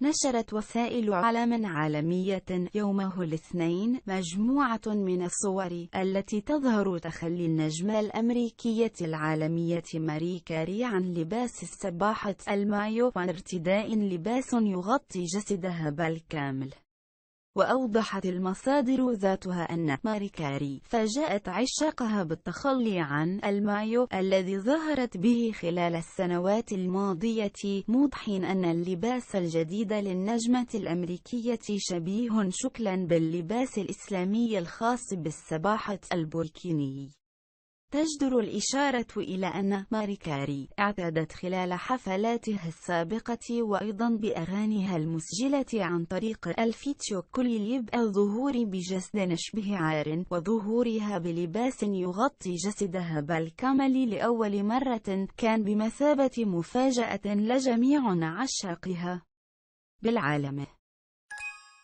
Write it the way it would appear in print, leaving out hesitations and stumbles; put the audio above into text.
نشرت وسائل إعلام عالمية يومه الاثنين مجموعة من الصور التي تظهر تخلي النجمة الأمريكية العالمية ماري كاري عن لباس السباحة المايو وارتداء لباس يغطي جسدها بالكامل. وأوضحت المصادر ذاتها أن ماري كاري فاجأت عشاقها بالتخلي عن المايو الذي ظهرت به خلال السنوات الماضية، موضحين أن اللباس الجديد للنجمة الأمريكية شبيه شكلا باللباس الإسلامي الخاص بالسباحة البوركيني. تجدر الإشارة إلى أن ماري كاري اعتادت خلال حفلاتها السابقة وأيضا بأغانيها المسجلة عن طريق الفيديو كليب الظهور بجسد نشبه عار، وظهورها بلباس يغطي جسدها بالكامل لأول مرة كان بمثابة مفاجأة لجميع عشاقها بالعالم.